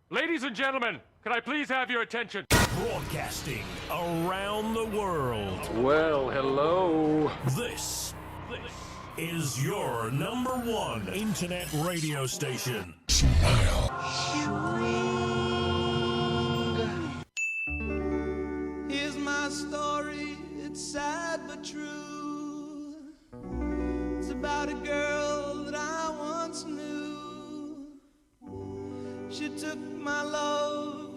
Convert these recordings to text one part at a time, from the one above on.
Ladies and gentlemen, can I please have your attention? Broadcasting around the world. Well, hello. This is your number one internet radio station. Here's my story, it's sad but true. It's about a girl that I once knew. She took my love,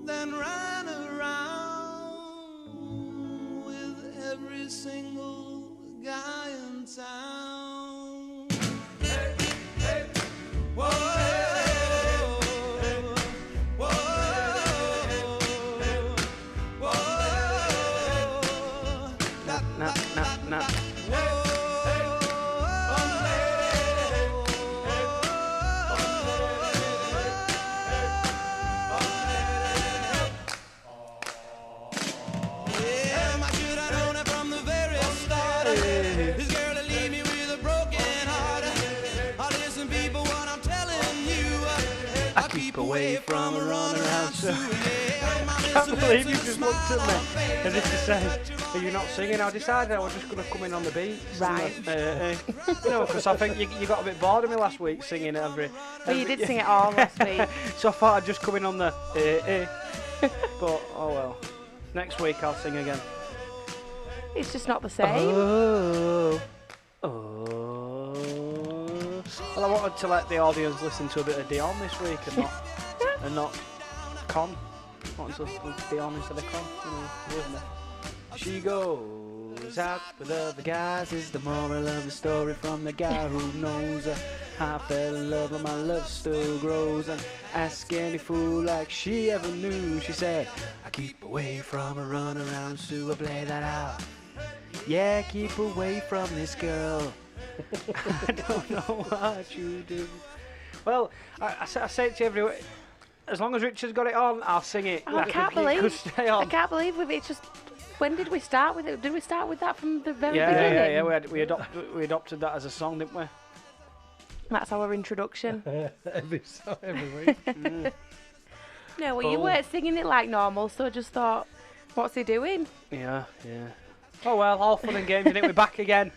then ran around with every single guy in town. Hey, hey, whoa. Nah. Keep away from a runaround Sue. I can't believe you just looked at me as if to say, are you not singing? I decided I was just going to come in on the beat. Right. You know, because I think you got a bit bored of me last week singing every... Well, you did sing it all last week. So I thought I'd just come in on the But, oh well. Next week I'll sing again. It's just not the same. Well, I wanted to let the audience listen to a bit of Dion this week and not Con. I wanted to listen to Dion instead of Con, you know, wasn't it? She goes out with other guys is the moral of the story from the guy who knows her. I fell in love and my love still grows, and ask any fool like she ever knew. She said, I keep away from a runaround Sue, I play that out. Yeah, keep away from this girl. I don't know what you do. Well, I say it to you every week. As long as Richard's got it on, I'll sing it. I can't believe. Stay on. I can't believe it's just. When did we start with it? Did we start with that from the very beginning? Yeah. We adopted that as a song, didn't we? That's our introduction. every week. No, well, you weren't singing it like normal, so I just thought, what's he doing? Yeah. Oh well, all fun and games, innit? We're back again.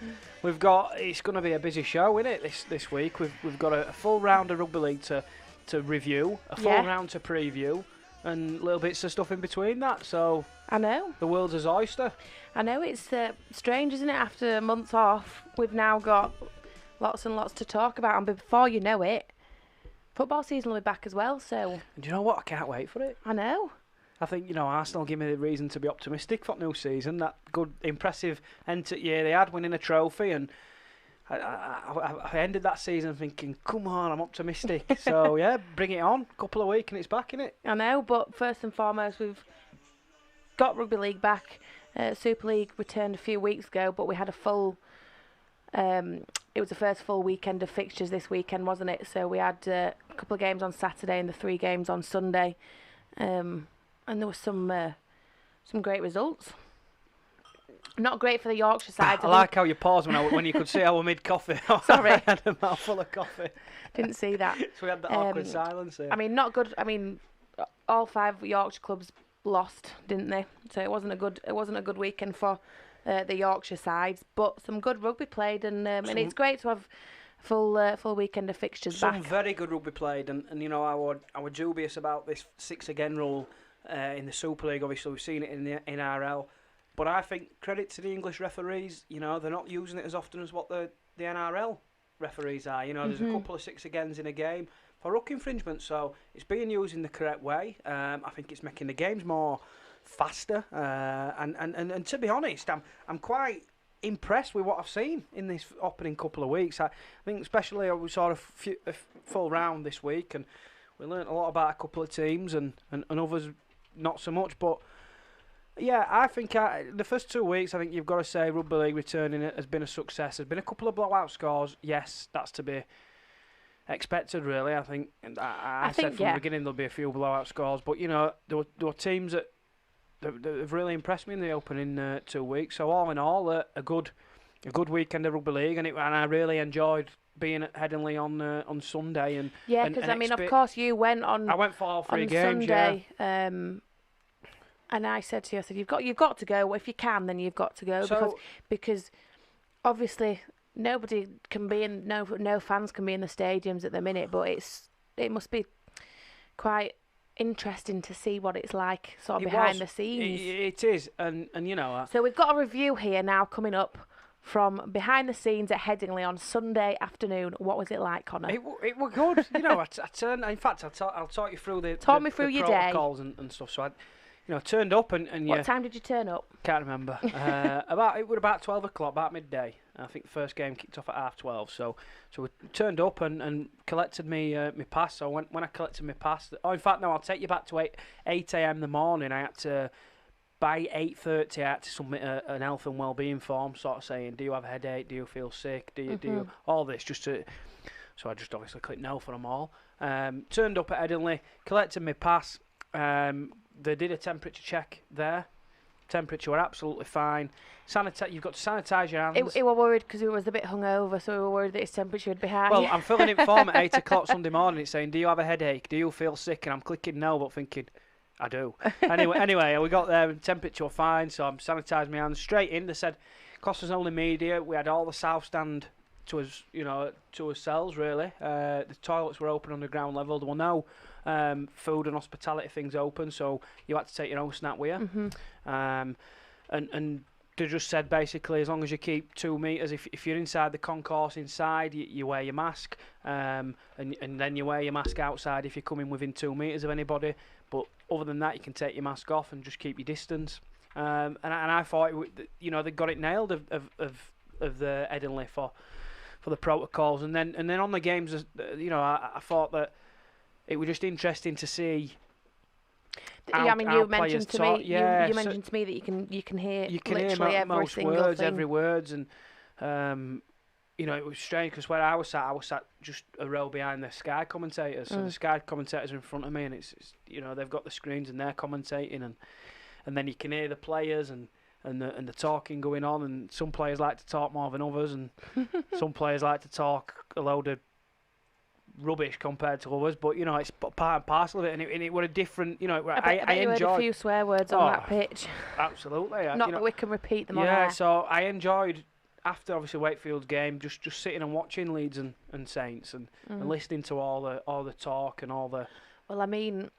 It's going to be a busy show, isn't it? This week we've got a full round of rugby league to review, a full round to preview, and little bits of stuff in between that. So I know the world's his oyster. I know it's strange, isn't it? After months off, we've now got lots and lots to talk about, and before you know it, football season will be back as well. So do you know what? I can't wait for it. I know. I think, Arsenal give me the reason to be optimistic for new season. That good, impressive end year they had, winning a trophy, and I ended that season thinking, come on, I'm optimistic. So, yeah, bring it on. Couple of weeks and it's back, innit? I know, but first and foremost, we've got Rugby League back. Super League returned a few weeks ago, but we had a full... it was the first full weekend of fixtures this weekend, wasn't it? So we had a couple of games on Saturday and the 3 games on Sunday. And there were some great results. Not great for the Yorkshire side. I like how you paused when you could see our mid-coffee. Sorry. I had a mouthful of coffee. Didn't see that. So we had the awkward silence here. I mean, not good. I mean, all 5 Yorkshire clubs lost, didn't they? So it wasn't a good weekend for the Yorkshire sides. But some good rugby played, and it's great to have full weekend of fixtures back. Some very good rugby played, and I were dubious about this 6 again rule in the Super League. Obviously, we've seen it in the NRL, but I think credit to the English referees. They're not using it as often as what the NRL referees are. There's a couple of 6 agains in a game for ruck infringement, so it's being used in the correct way. I think it's making the games more faster, and to be honest, I'm quite impressed with what I've seen in this opening couple of weeks. I think especially we saw a full round this week, and we learnt a lot about a couple of teams and others not so much. But yeah, I think the first 2 weeks, I think you've got to say Rugby League returning it has been a success. There's been a couple of blowout scores. Yes, that's to be expected, really. I think I said from the beginning there'll be a few blowout scores, but there were teams that have really impressed me in the opening 2 weeks. So all in all, a good weekend of Rugby League, and I really enjoyed being at Headingley on Sunday and Yeah, and- because and I mean, of expe- course, you went on. I went for all 3 on games. Sunday, and I said to you, I said, you've got to go. If you can, then you've got to go So- because obviously nobody can be in, no fans can be in the stadiums at the minute, but it must be quite interesting to see what it's like sort of It behind was. the scenes. It is, and you know. So we've got a review here now coming up from behind the scenes at Headingley on Sunday afternoon. What was it like, Connor? It were good, you know. I turned. In fact, I'll talk you through the Talk me through the your day. protocols and stuff. So I, turned up and What yeah, time did you turn up? can't remember. It was about 12 o'clock, about midday. I think the first game kicked off at 12:30. So we turned up and collected me my pass. So when I collected my pass, in fact, no, I'll take you back to 8 a.m. in the morning. I had to. By 8:30, I had to submit an health and wellbeing form, sort of saying, do you have a headache? Do you feel sick? Do you all this? So I just obviously clicked no for them all. Turned up at Headingley, collected my pass. They did a temperature check there. Temperature were absolutely fine. You've got to sanitise your hands. He were worried because he was a bit hungover, so we were worried that his temperature would be high. Well, I'm filling in form at 8 o'clock Sunday morning. It's saying, do you have a headache? Do you feel sick? And I'm clicking no, but thinking, I do. Anyway, we got there and temperature fine, so I'm sanitising my hands straight in. They said, cost us only media. We had all the south stand to us, to ourselves really. The toilets were open on the ground level. There were no food and hospitality things open, so you had to take your own snack with you. And they just said basically, as long as you keep 2 meters, if you're inside the concourse inside, you wear your mask, and then you wear your mask outside if you're coming within 2 meters of anybody. But other than that, you can take your mask off and just keep your distance. And I thought, they got it nailed of the Headingley for the protocols. And then on the games, I thought that it was just interesting to see. I mean, you mentioned to me. Yeah, you mentioned to me that you can hear literally every most single words, thing. every words, and it was strange because where I was sat just a row behind the Sky commentators. So the Sky commentators are in front of me, and it's they've got the screens and they're commentating, and then you can hear the players and the talking going on, and some players like to talk more than others, and some players like to talk a load of rubbish compared to others, but it's part and parcel of it, and it were a different, I bet you heard a few swear words on that pitch. Absolutely. Not that we can repeat them on yeah, air. so I enjoyed, after obviously Wakefield's game, just sitting and watching Leeds and Saints and listening to all the talk and all the. Well, I mean,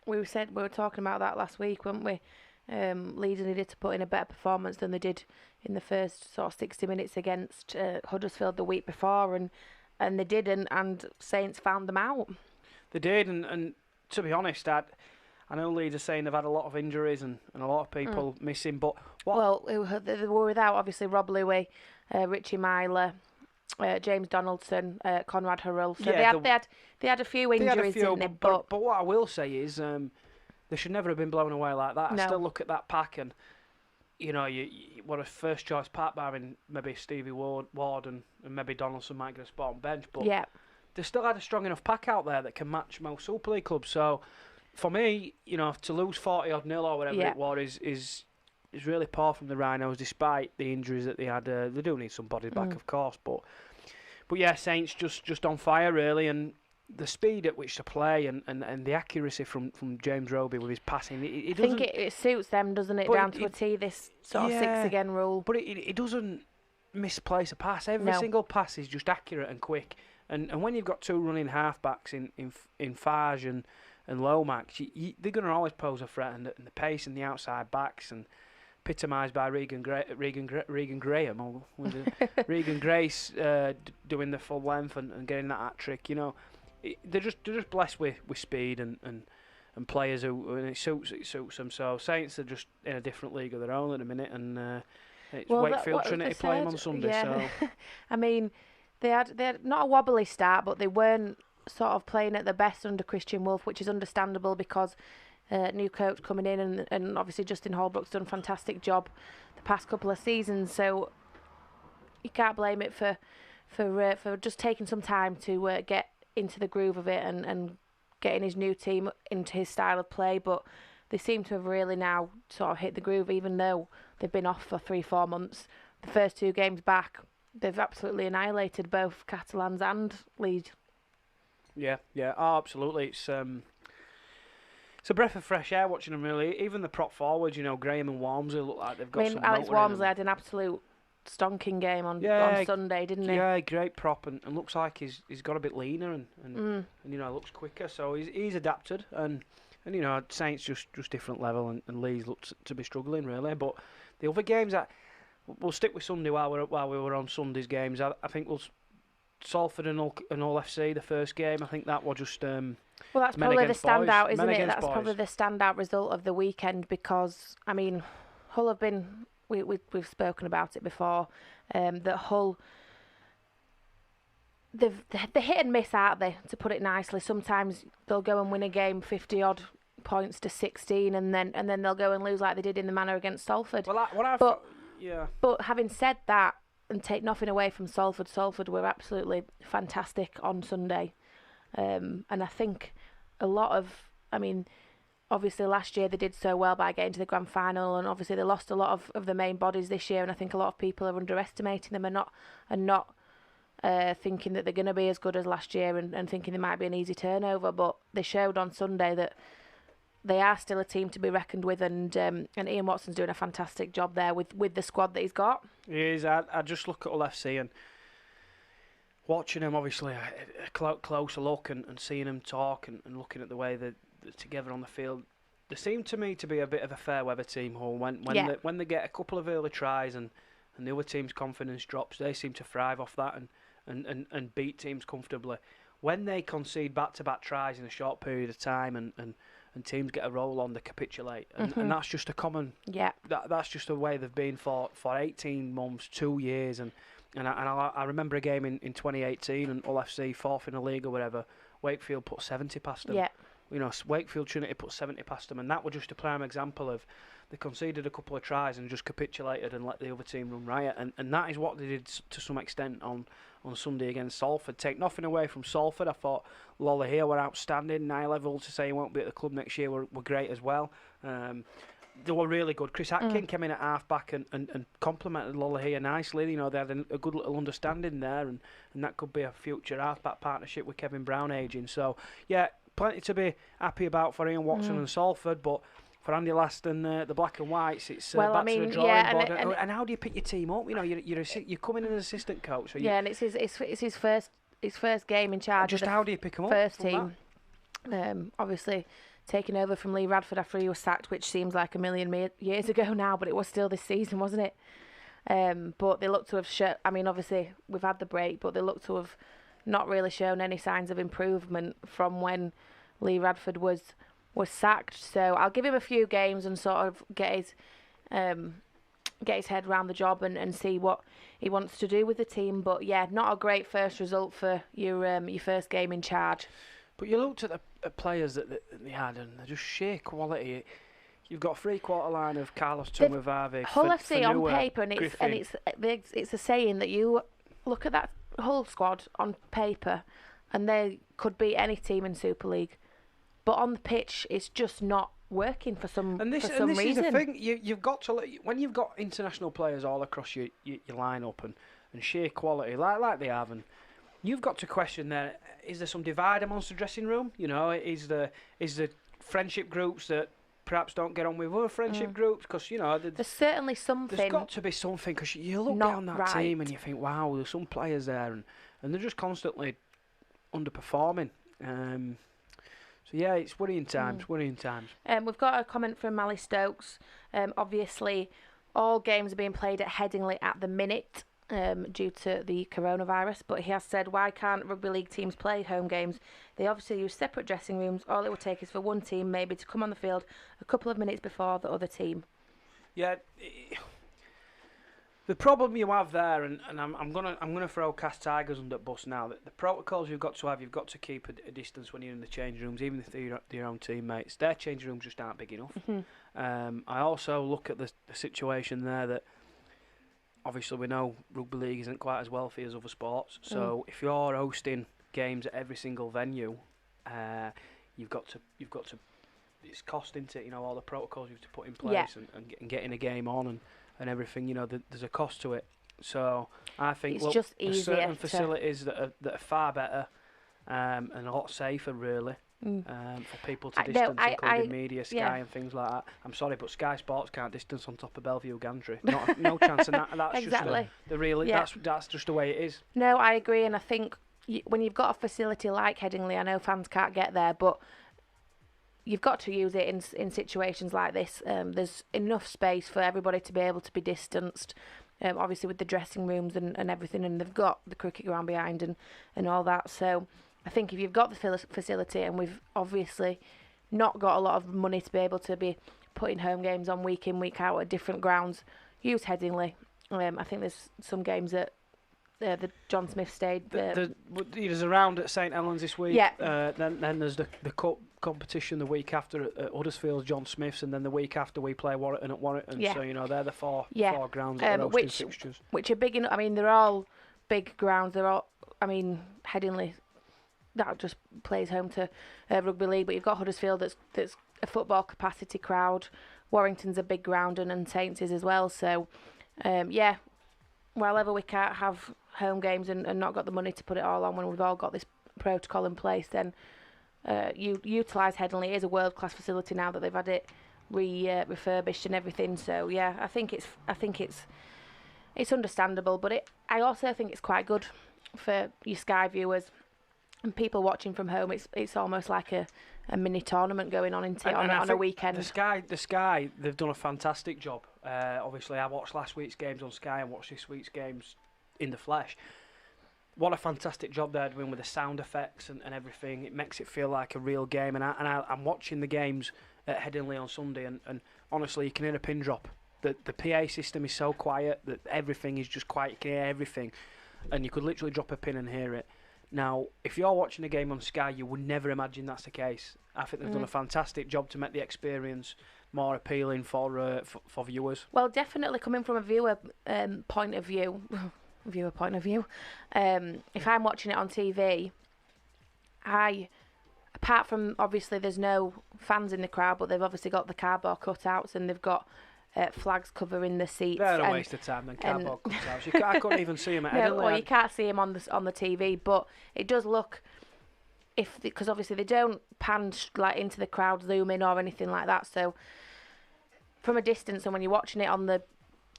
we were talking about that last week, weren't we? Leeds needed to put in a better performance than they did in the first sort of 60 minutes against Huddersfield the week before, and they did, and Saints found them out. They did, and to be honest, I know Leeds are saying they've had a lot of injuries and a lot of people missing, but well, they were without obviously Rob Louis, Richie Myler, James Donaldson, Conrad Harrell. So they had a few injuries in it, but what I will say is they should never have been blown away like that. No. I still look at that pack and you what a first choice pack, barring maybe Stevie Ward and maybe Donaldson might get a spot on bench, but they still had a strong enough pack out there that can match most Super League clubs. So for me, to lose 40-odd nil or whatever it was is really poor from the Rhinos, despite the injuries that they had. They do need some bodies back, of course, but yeah, Saints just on fire really, and the speed at which to play and the accuracy from James Roby with his passing. I think it suits them, doesn't it, down to a T, this sort of 6 again rule. But it doesn't misplace a pass. Every single pass is just accurate and quick. And when you've got two running halfbacks in Farge and Lomax, they're going to always pose a threat. And the pace and the outside backs, and epitomised by Regan Graham, or was it Regan Grace doing the full length and getting that hat-trick, they're just blessed with speed and players who, and it suits them. So Saints are just in a different league of their own at the minute, and it's Wakefield Trinity playing on Sunday. Yeah. So I mean, they had not a wobbly start, but they weren't sort of playing at the best under Christian Wolf, which is understandable because new coach coming in, and obviously Justin Holbrook's done a fantastic job the past couple of seasons. So you can't blame it for just taking some time to get into the groove of it and getting his new team into his style of play, but they seem to have really now sort of hit the groove, even though they've been off for 3-4 months. The first 2 games back, they've absolutely annihilated both Catalans and Leeds. Yeah, oh, absolutely. It's a breath of fresh air watching them, really. Even the prop forwards, Graham and Walmsley look like they've got I mean, some Alex motor in them. Walmsley had an absolute stonking game on Sunday, didn't he? Yeah, great prop, and looks like he's got a bit leaner and looks quicker. So he's adapted, and Saints just different level, and Leeds looked to be struggling really. But the other games, we'll stick with Sunday while we were on Sunday's games. I think Salford and Hull FC, the first game. I think that was just. Well, that's probably the standout, isn't it? That's boys. probably the standout result of the weekend because I mean, Hull have been. We've spoken about it before. That Hull, they're hit and miss, aren't they? To put it nicely, sometimes they'll go and win a game 50 odd points to 16, and then they'll go and lose like they did in the manner against Salford. Well, But having said that, and take nothing away from Salford, Salford were absolutely fantastic on Sunday, and I think a lot of, I mean. Obviously, last year they did so well by getting to the grand final, and obviously they lost a lot of the main bodies this year. And I think a lot of people are underestimating them and not thinking that they're going to be as good as last year, and thinking they might be an easy turnover. But they showed on Sunday that they are still a team to be reckoned with, and Ian Watson's doing a fantastic job there with the squad that he's got. He is. I just look at Hull FC and watching them, obviously a closer look and seeing them talk and looking at the way that. Together on the field, they seem to me to be a bit of a fair weather team. Hull when they get a couple of early tries and the other team's confidence drops, they seem to thrive off that and beat teams comfortably. When they concede back-to-back tries in a short period of time and teams get a roll on, they capitulate, and that's just a common. Yeah. That's just the way they've been for 18 months, 2 years, and I remember a game in 2018 and Hull FC fourth in the league or whatever. Wakefield put 70 past them. Yeah. Wakefield Trinity put 70 past them, and that was just a prime example of they conceded a couple of tries and just capitulated and let the other team run riot, and that is what they did to some extent on Sunday against Salford. Take nothing away from Salford. I thought Lola here were outstanding. Nye Level, to say he won't be at the club next year, were great as well. They were really good. Chris Atkin came in at half back and complimented Lola here nicely. They had a good little understanding there, and that could be a future half back partnership with Kevin Brown aging. So yeah. Plenty to be happy about for Ian Watson and Salford, but for Andy Last and the Black and Whites, it's back to the drawing board. And how do you pick your team up? You're coming in as assistant coach. So and it's his first game in charge. Just how do you pick him up? First team, obviously taking over from Lee Radford after he was sacked, which seems like a million years ago now, but it was still this season, wasn't it? But they look to have shown. I mean, obviously we've had the break, but they look to have not really shown any signs of improvement from when Lee Radford was sacked. So I'll give him a few games and sort of get his head around the job and see what he wants to do with the team. But yeah, not a great first result for your first game in charge. But you looked at the players that they had, and they're just sheer quality. You've got a three-quarter line of Carlos Tumavarvi, Hull FC on Fanua, paper, and Griffin. it's a saying that you look at that Hull squad on paper, and they could beat any team in Super League, but on the pitch, it's just not working for some reason. And this is the thing. You've got to, when you've got international players all across your line-up and sheer quality like they have, and you've got to question there: is there some divide amongst the dressing room? Is the friendship groups that perhaps don't get on with other friendship groups, because there's certainly something. There's got to be something, because you look down that team and you think, wow, there's some players there, and they're just constantly underperforming. So yeah, it's worrying times. Worrying times. We've got a comment from Mally Stokes. Obviously, all games are being played at Headingley at the minute. Due to the coronavirus, but he has said, why can't rugby league teams play home games? They obviously use separate dressing rooms. All it will take is for one team maybe to come on the field a couple of minutes before the other team. Yeah, the problem you have there, and I'm gonna throw Cass Tigers under the bus now. The protocols you've got to keep a distance when you're in the change rooms, even if they're your own teammates. Their change rooms just aren't big enough. I also look at the situation there that. Obviously, we know rugby league isn't quite as wealthy as other sports. So if you're hosting games at every single venue, you've got to. It's cost, isn't it? All the protocols you have to put in place and getting a game on and everything. There's a cost to it. So I think It's just there's easier certain to- facilities that are far better and a lot safer, really. For people to No, distance, I- including media, Sky yeah. and things like that. I'm sorry, but Sky Sports can't distance on top of Bellevue Gantry. No chance, and that's Exactly. just the real. Yeah. That's just the way it is. No, I agree, and I think when you've got a facility like Headingley, I know fans can't get there, but you've got to use it in situations like this. There's enough space for everybody to be able to be distanced, obviously with the dressing rooms and everything, and they've got the cricket ground behind and all that. So I think if you've got the facility, and we've obviously not got a lot of money to be able to be putting home games on week in, week out at different grounds, use Headingley. I think there's some games at the John Smith Stadium. There's a round at St Helens this week. Yeah. Then there's the cup competition the week after at Huddersfield, John Smith's, and then the week after we play Warrington at Warrington. Yeah. So they're the four grounds that are hosting which fixtures. which are big enough. I mean, they're all big grounds. They're all. I mean, Headingley, that just plays home to rugby league. But you've got Huddersfield, that's a football capacity crowd. Warrington's a big ground, and Saints is as well. So, while ever we can't have home games and not got the money to put it all on when we've all got this protocol in place, then you utilise Headingley. It is a world-class facility now that they've had it refurbished and everything. So yeah, I think it's understandable, but I also think it's quite good for your Sky viewers and people watching from home. It's almost like a mini tournament going on on a weekend. The Sky, they've done a fantastic job. Obviously, I watched last week's games on Sky and watched this week's games in the flesh. What a fantastic job they're doing with the sound effects and everything. It makes it feel like a real game. And I'm watching the games at Headingley on Sunday, and honestly, you can hear a pin drop. The PA system is so quiet that everything is just quiet. You can hear everything, and you could literally drop a pin and hear it. Now, if you're watching a game on Sky, you would never imagine that's the case. I think they've done a fantastic job to make the experience more appealing for viewers. Well, definitely coming from a viewer point of view. If I'm watching it on TV, apart from obviously there's no fans in the crowd, but they've obviously got the cardboard cutouts and they've got flags covering the seats. They're a waste of time, then cardboard cutouts. I couldn't even see them at No, Headingley. well, you can't see them on the TV, but it does look, because obviously they don't pan like into the crowd, zoom in or anything like that. So from a distance, and when you're watching it on the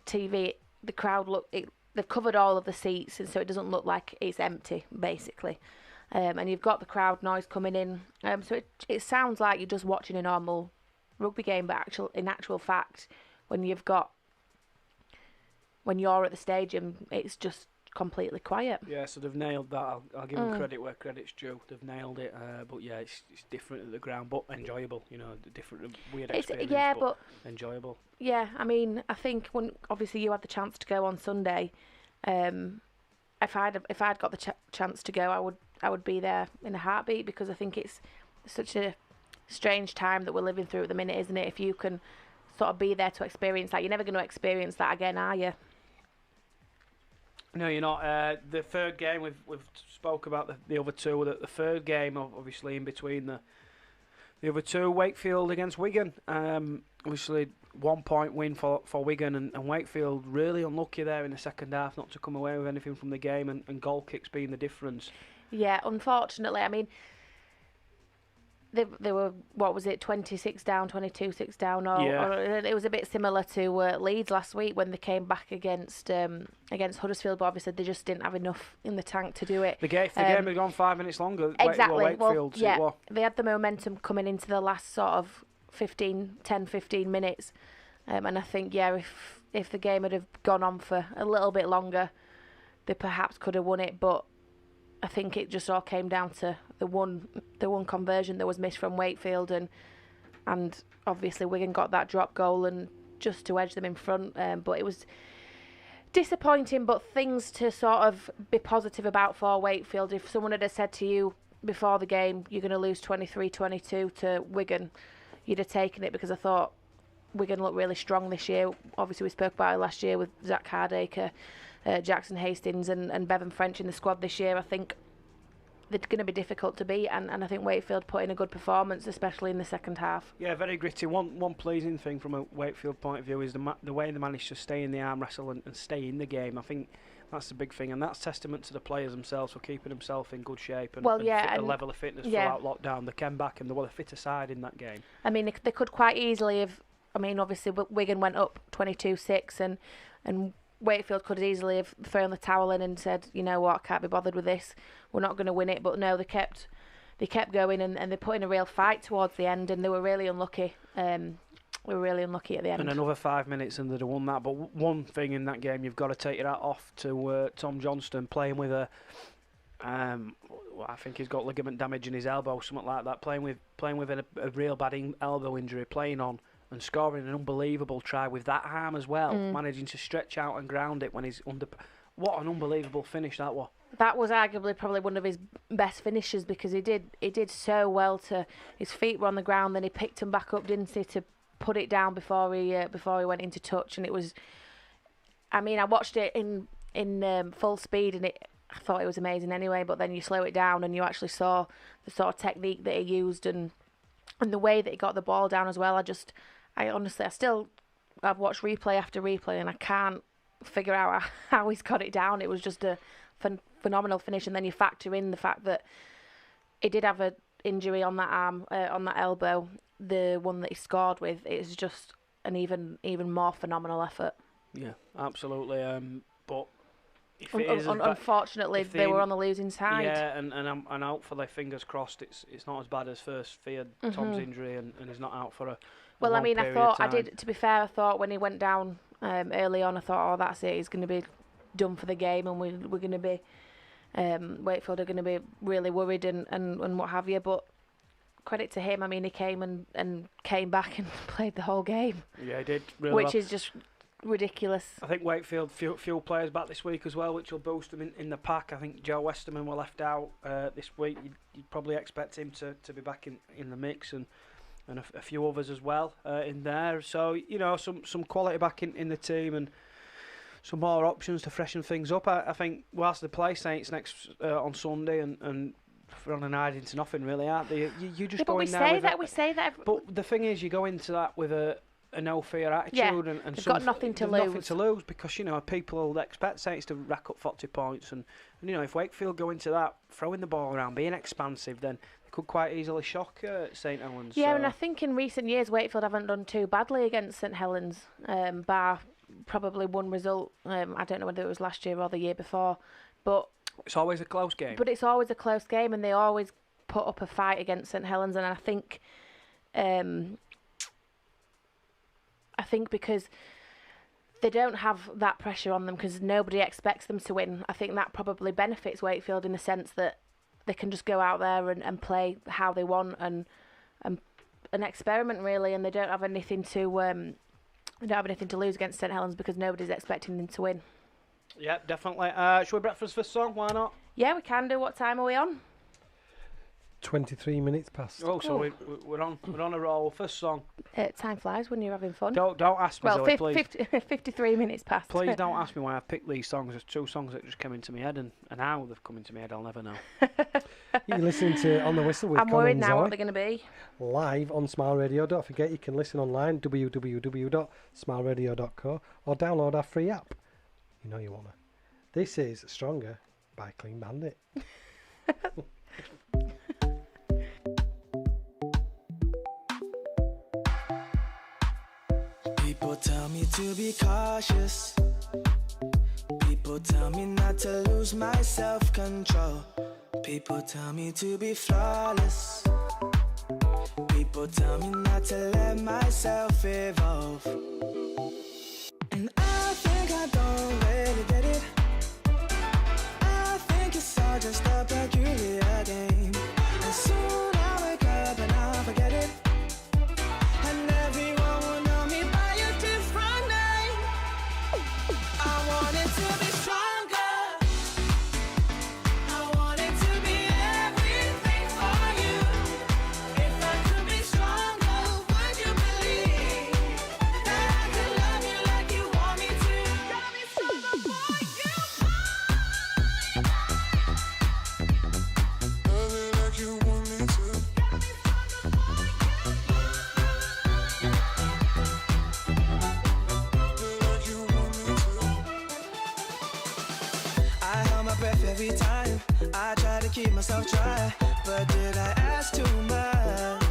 TV, the crowd they've covered all of the seats, and so it doesn't look like it's empty, basically. And you've got the crowd noise coming in, so it sounds like you're just watching a normal rugby game, but in actual fact, when you're at the stadium, it's just completely quiet. Yeah, so they've nailed that. I'll give them credit where credit's due. They've nailed it. But yeah, it's different at the ground, but enjoyable. Different, weird experience, but enjoyable. Yeah, I mean, I think when obviously you had the chance to go on Sunday, if I'd got the chance to go, I would be there in a heartbeat, because I think it's such a strange time that we're living through at the minute, isn't it? If you can sort of be there to experience that, you're never going to experience that again, are you? No, you're not. The third game, we've spoke about the other two. The third game, obviously, in between the other two, Wakefield against Wigan. Obviously, 1 point win for Wigan, and Wakefield really unlucky there in the second half not to come away with anything from the game, and goal kicks being the difference. Yeah, unfortunately. I mean, they were, what was it, 26 down, 22-6 down, or it was a bit similar to Leeds last week when they came back against Huddersfield, but obviously they just didn't have enough in the tank to do it. The game had gone 5 minutes longer. Exactly. Wakefield, they had the momentum coming into the last sort of 15 minutes, and I think if the game had gone on for a little bit longer, they perhaps could have won it, but I think it just all came down to the one conversion that was missed from Wakefield, and obviously Wigan got that drop goal and just to edge them in front. But it was disappointing, but things to sort of be positive about for Wakefield. If someone had said to you before the game, you're going to lose 23-22 to Wigan, you'd have taken it, because I thought Wigan looked really strong this year. Obviously we spoke about it last year with Zach Hardacre, Jackson Hastings and Bevan French in the squad this year. I think they're going to be difficult to beat, and I think Wakefield put in a good performance, especially in the second half. Yeah, very gritty. One pleasing thing from a Wakefield point of view is the way they managed to stay in the arm wrestle and stay in the game. I think that's the big thing, and that's testament to the players themselves for keeping themselves in good shape and, a level of fitness throughout lockdown. They came back and they were the fitter side in that game. I mean, they could quite easily have. I mean, obviously Wigan went up 22-6, and Wakefield could easily have thrown the towel in and said, you know what, can't be bothered with this. We're not going to win it. But no, they kept going and they put in a real fight towards the end, and they were really unlucky. We were really unlucky at the end. And another 5 minutes and they'd have won that. But one thing in that game, you've got to take your hat off to Tom Johnston playing with a. I think he's got ligament damage in his elbow, something like that. Playing with a real bad elbow injury, playing on and scoring an unbelievable try with that arm as well, managing to stretch out and ground it when he's under. What an unbelievable finish that was. That was arguably probably one of his best finishes, because he did so well. To his feet were on the ground, then he picked them back up, didn't he, to put it down before he went into touch. And it was, I mean, I watched it in full speed, and I thought it was amazing anyway. But then you slow it down and you actually saw the sort of technique that he used and the way that he got the ball down as well. I've watched replay after replay and I can't figure out how he's got it down. It was just a phenomenal finish, and then you factor in the fact that he did have an injury on that arm, on that elbow, the one that he scored with. It's just an even more phenomenal effort. Yeah, absolutely. But unfortunately, they were on the losing side. Yeah, and hopefully, fingers crossed, it's not as bad as first feared. Tom's injury, and he's not out for a. Well, I mean, to be fair, I thought when he went down early on, I thought, oh, that's it, he's going to be done for the game, and we're going to be, Wakefield are going to be really worried and what have you. But credit to him, I mean, he came and came back and played the whole game. Yeah, he did really which is just ridiculous. I think Wakefield few players back this week as well, which will boost them in the pack. I think Joe Westerman were left out this week. You'd probably expect him to be back in the mix, and a few others as well in there. So, you know, some quality back in the team and some more options to freshen things up. I think whilst they play Saints next on Sunday and we're on an hiding to nothing really, aren't they? You just go in there with we say that. But the thing is, you go into that with a no fear attitude, and they've got nothing to lose. Nothing to lose, because you know people will expect Saints to rack up 40 points, and you know if Wakefield go into that throwing the ball around, being expansive, then they could quite easily shock St Helens. Yeah, and I think in recent years Wakefield haven't done too badly against St Helens, bar probably one result. I don't know whether it was last year or the year before, but it's always a close game. But it's always a close game, and they always put up a fight against St Helens, and I think because they don't have that pressure on them, because nobody expects them to win, I think that probably benefits Wakefield in the sense that they can just go out there and play how they want and experiment really, and they don't have anything to lose against St Helens because nobody's expecting them to win. Yeah, definitely. Shall we breakfast first song? Why not? Yeah, we can do. What time are we on? 23 minutes past. Oh, so we're on a roll. First song. Time flies when you're having fun. Don't ask me, Zoe, please. 53 minutes past. Please don't ask me why I picked these songs. There's two songs that just came into my head, and how they've come into my head, I'll never know. You're listening to On the Whistle with I'm Colin worried now Zoe, what they're going to be. live on Smile Radio. Don't forget you can listen online, www.smileradio.co, or download our free app. You know you want to. This is Stronger by Clean Bandit. People tell me to be cautious. People tell me not to lose my self-control. People tell me to be flawless. People tell me not to let myself evolve. And I think I don't really get it. I think it's all just a peculiar game. And soon I'll wake up and I'll forget it. And everyone will know me by a different name. I want it to be stronger. I want it to be everything for you. If I could be stronger, would you believe that I could love you like you want me to? Got me stronger for you. keep myself dry, but did I ask too much?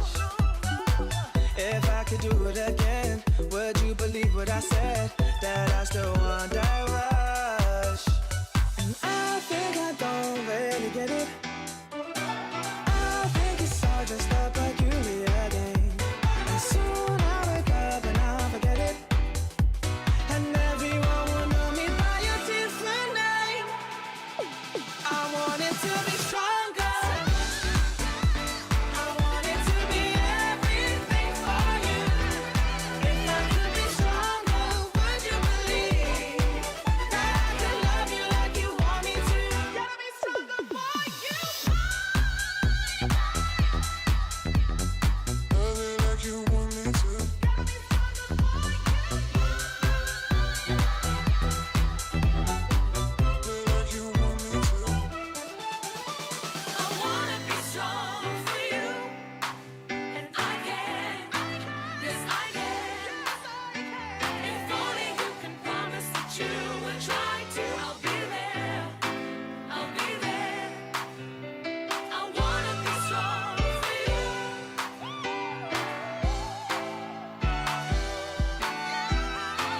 If I could do it again, would you believe what I said? That I still want that rush. And I think I don't really get it. I think it's all just a peculiar game. And soon I'll wake up and I'll forget it. And everyone will know me by a different name. I want it to be stronger. I want it to be everything for you. If I could be stronger, would you believe that I could love you like you want me to? Gotta be stronger for you. Love you like you want me to. Gotta be stronger for you. Like you want me to. I wanna be strong for you, and I can. Yes, I can. If only you can promise that you will try to. I'll be there. I'll be there. I wanna be strong for you.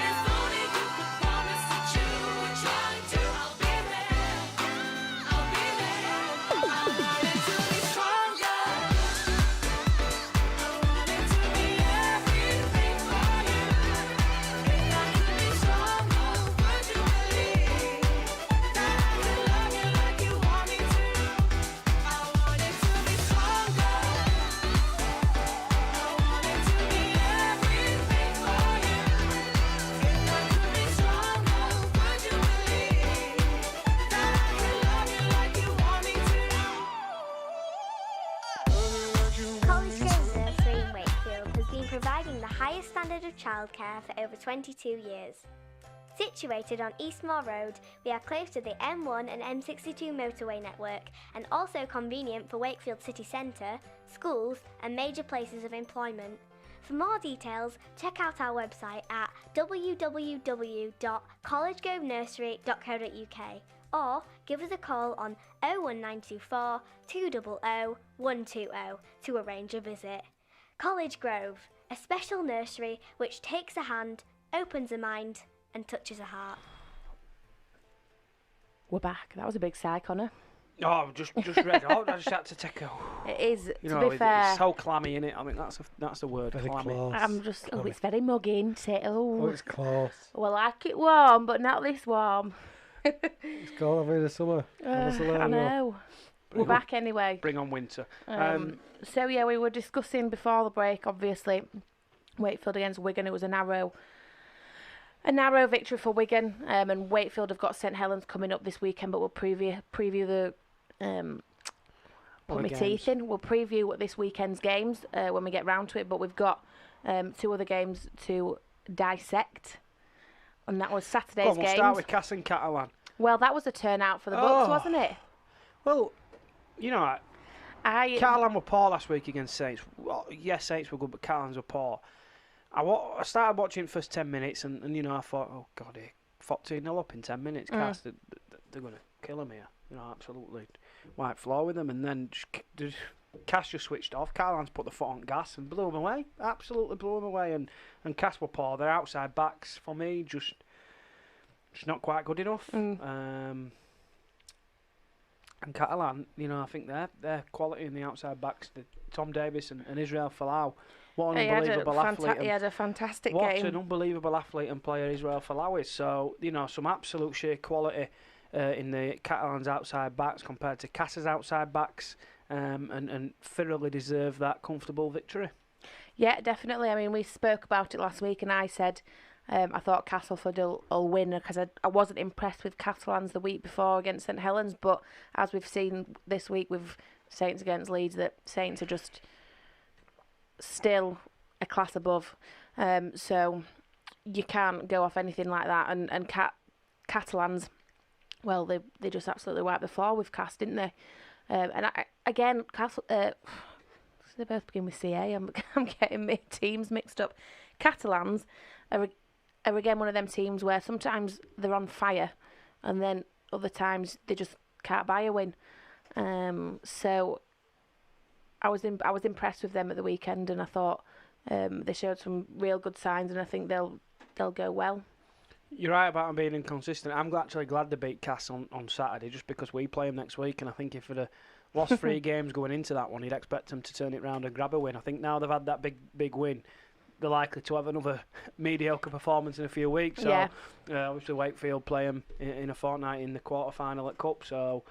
If only you could promise that you will try to. I'll be there. I'll be there. I want it to be stronger. I want it to be everything for you. If I could be stronger, would you believe that I could love you like you want me to? I want it to be stronger. I want it to be everything for you. If I could be stronger, would you believe that I could love you like you want me to? College Grove Nursery in Wakefield has been providing the highest standard of childcare for over 22 years. Situated on Eastmore Road, we are close to the M1 and M62 motorway network and also convenient for Wakefield city centre, schools and major places of employment. For more details, check out our website at www.collegegrovenursery.co.uk or give us a call on 01924 200 120 to arrange a visit. College Grove, a special nursery which takes a hand, opens a mind and touches a heart. We're back. That was a big sigh, Connor. Oh, I've just read out. I just had to take a. It is, You to know, be fair. it's so clammy in it. I mean, that's the word, Very clammy. close. I'm just, it's very mugging. Say, Oh, it's close. well, I like it warm, but not this warm. It's cold over in the summer. I know. We're back anyway. Bring on winter. So yeah, we were discussing before the break. Obviously, Wakefield against Wigan. It was a narrow victory for Wigan. And Wakefield have got St Helens coming up this weekend. But we'll preview the put my teeth in. We'll preview this weekend's games when we get round to it. But we've got 2 other games to dissect. And that was Saturday's We'll games. start with Cass and Catalan. Well, that was a turnout for the Bucks, wasn't it? Well, you know, Catalan were poor last week against Saints. Well, yes, Saints were good, but Catalans were poor. I started watching the first 10 minutes, and you know, I thought, oh God, 14-0 up in 10 minutes. Cass, they're going to kill them here. You know, absolutely white floor with them, and then Cass just switched off. Catalan's put the foot on gas and blew them away. Absolutely blew them away, and Cass were poor. Their outside backs, for me, just not quite good enough. And Catalan, you know, I think their quality in the outside backs, Tom Davis and Israel Folau. What an unbelievable athlete. He had a fantastic game. What an unbelievable athlete and player Israel Folau is. So, you know, some absolute sheer quality in the Catalans' outside backs compared to Cass's outside backs, and thoroughly deserve that comfortable victory. Yeah, definitely. I mean, we spoke about it last week, and I said I thought Castleford will win because I wasn't impressed with Catalans the week before against St Helens, but as we've seen this week with Saints against Leeds, that Saints are just still a class above. So you can't go off anything like that. And Catalans, well, they just absolutely wiped the floor with Cass, didn't they? And again, they both begin with CA. I'm getting my teams mixed up. Catalans are again one of them teams where sometimes they're on fire, and then other times they just can't buy a win. So I was impressed with them at the weekend, and I thought they showed some real good signs, and I think they'll go well. You're right about them being inconsistent. I'm actually glad they beat Cass on Saturday, just because we play them next week, and I think if they'd lost 3 games going into that one, you'd expect them to turn it round and grab a win. I think now they've had that big win, they're likely to have another mediocre performance in a few weeks. So obviously Wakefield play them in a fortnight in the quarter-final at Cup. So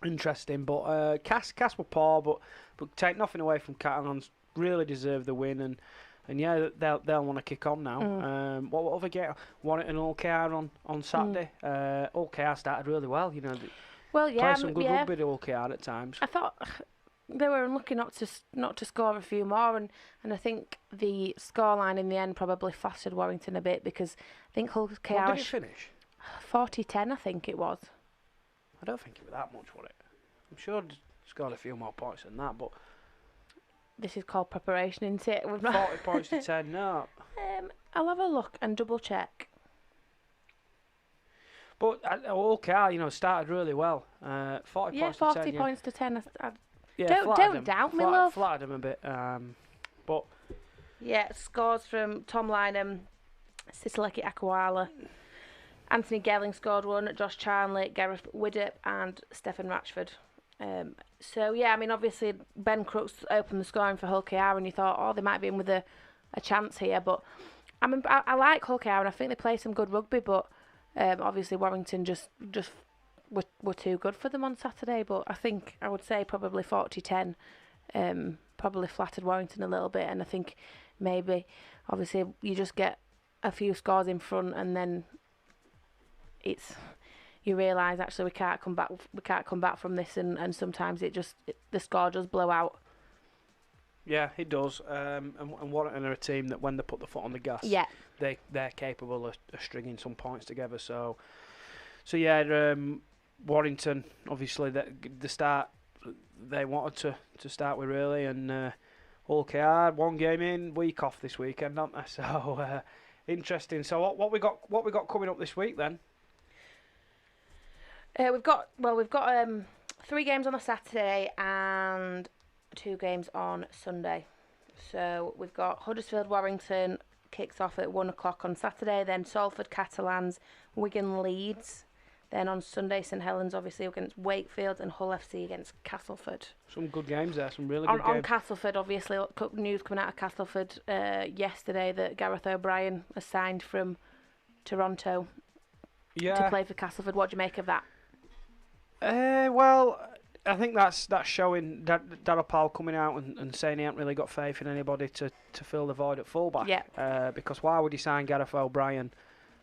interesting. But Cass were poor, but take nothing away from Catalans. Really deserve the win, and yeah, they'll want to kick on now. What other game? Warrington and OKR on Saturday. OKR started really well. You know, played some good rugby to OKR at times. I thought they were unlucky not to score a few more, and I think the scoreline in the end probably flattered Warrington a bit, because I think OKR. What did it finish? 40-10, I think it was. I don't think it was that much, was it? I'm sure they scored a few more points than that, but. This is called preparation, isn't it? 40 points to 10, no. I'll have a look and double check. But OKR, started really well. 40 points to 10. 40 points to 10. Don't doubt me, love. Flattered them a bit. But yeah, scores from Tom Lynham, Sisaleki Akwala, Anthony Gelling scored one, Josh Charnley, Gareth Widdop, and Stephen Ratchford. So yeah, I mean, obviously Ben Crooks opened the scoring for Hull KR, and you thought, oh, they might be in with a chance here. But I like Hull KR, and I think they play some good rugby. But obviously Warrington just were too good for them on Saturday. But I think I would say probably 40-10, probably flattered Warrington a little bit, and I think maybe obviously you just get a few scores in front, and then you realise actually we can't come back from this, and sometimes the score does blow out. Yeah, it does. And Warrington are a team that when they put the foot on the gas, they're capable of stringing some points together. So yeah, Warrington obviously the start they wanted to start with really, and OKR 1 game in, week off this weekend, aren't they? So interesting. So what we got coming up this week then? We've got 3 games on a Saturday and 2 games on Sunday. So we've got Huddersfield Warrington kicks off at 1 o'clock on Saturday, then Salford Catalans, Wigan Leeds, then on Sunday St Helens obviously against Wakefield, and Hull FC against Castleford. Some good games there, some really good games. On Castleford, obviously, news coming out of Castleford yesterday that Gareth O'Brien has signed from Toronto to play for Castleford. What do you make of that? Well, I think that's showing Darryl Powell coming out and saying he hasn't really got faith in anybody to fill the void at fullback. Yeah. Because why would he sign Gareth O'Brien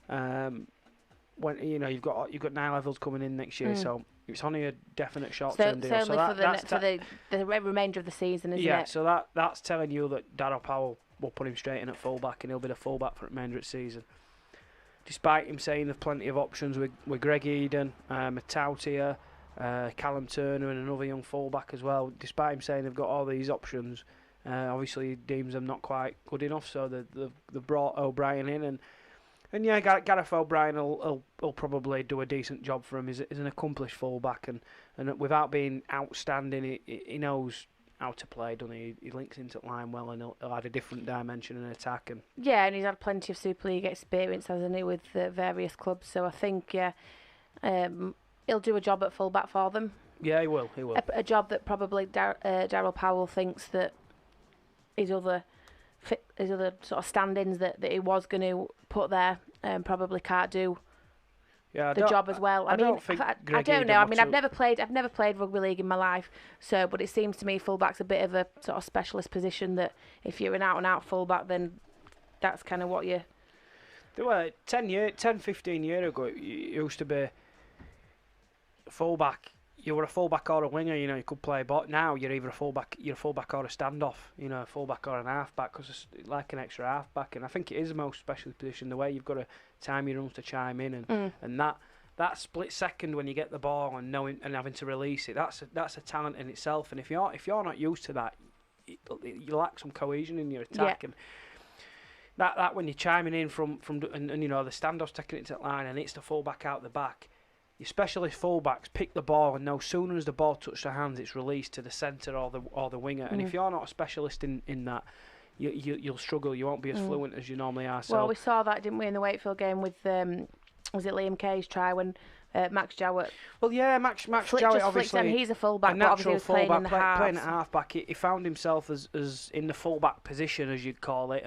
when you've got 9 levels coming in next year? So it's only a definite short-term deal. So for the remainder of the season, isn't it? Yeah. So that's telling you that Darryl Powell will put him straight in at fullback, and he'll be the fullback for the remainder of the season. Despite him saying there's plenty of options with Greg Eden, Matautia, Callum Turner and another young fullback as well. Despite him saying they've got all these options, obviously he deems them not quite good enough, so they've brought O'Brien in, and yeah, Gareth O'Brien will probably do a decent job for him. He's an accomplished fullback, and without being outstanding, he knows how to play, doesn't he? He links into the line well, and he'll add a different dimension in attack. And yeah, and he's had plenty of Super League experience, hasn't he, with various clubs. So I think he'll do a job at fullback for them. Yeah, he will. A job that probably Darryl Powell thinks that his other sort of stand-ins that he was going to put there probably can't do the job as well. I don't know. I mean, I've never played rugby league in my life, but it seems to me fullback's a bit of a sort of specialist position that if you're an out-and-out fullback, then that's kind of what you. There were 15 years ago, it used to be fullback. You were a fullback or a winger, you could play. But now you're either a fullback or a standoff, a fullback or an halfback, because it's like an extra halfback. And I think it is the most specialist position. The way you've got to time your runs to chime in, and that split second when you get the ball and knowing and having to release it, that's a talent in itself. And if you're not used to that, you lack some cohesion in your attack. Yeah. And that when you're chiming in from and the standoff's taking it to the line and it's the fullback out the back. your specialist fullbacks pick the ball, and no sooner as the ball touches their hands, it's released to the centre or the winger. And if you're not a specialist in that, you'll struggle. You won't be as fluent as you normally are. So Well, we saw that, didn't we, in the Wakefield game with was it Liam Kay's try when Max Jowett Max flicked Jowett just flicked obviously him. He's a fullback, a but obviously he natural was playing in the fullback, playing at halves. half-back. He found himself as in the full-back position, as you'd call it,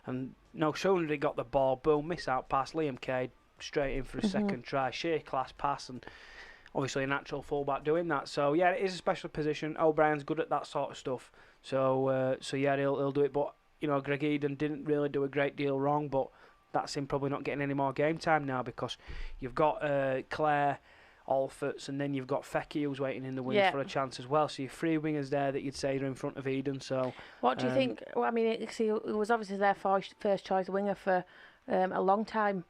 and no sooner did he got the ball, boom, miss out past Liam Kay, straight in for a second try, sheer class pass, and obviously a natural full-back doing that. So yeah, it is a special position. O'Brien's good at that sort of stuff. So yeah, he'll do it. But Greg Eden didn't really do a great deal wrong, but that's him probably not getting any more game time now, because you've got Clare, Alforts, and then you've got Fecky who's waiting in the wings for a chance as well. So you're three wingers there that you'd say are in front of Eden. So what do you think? Well, I mean, he was obviously their first choice winger for a long time.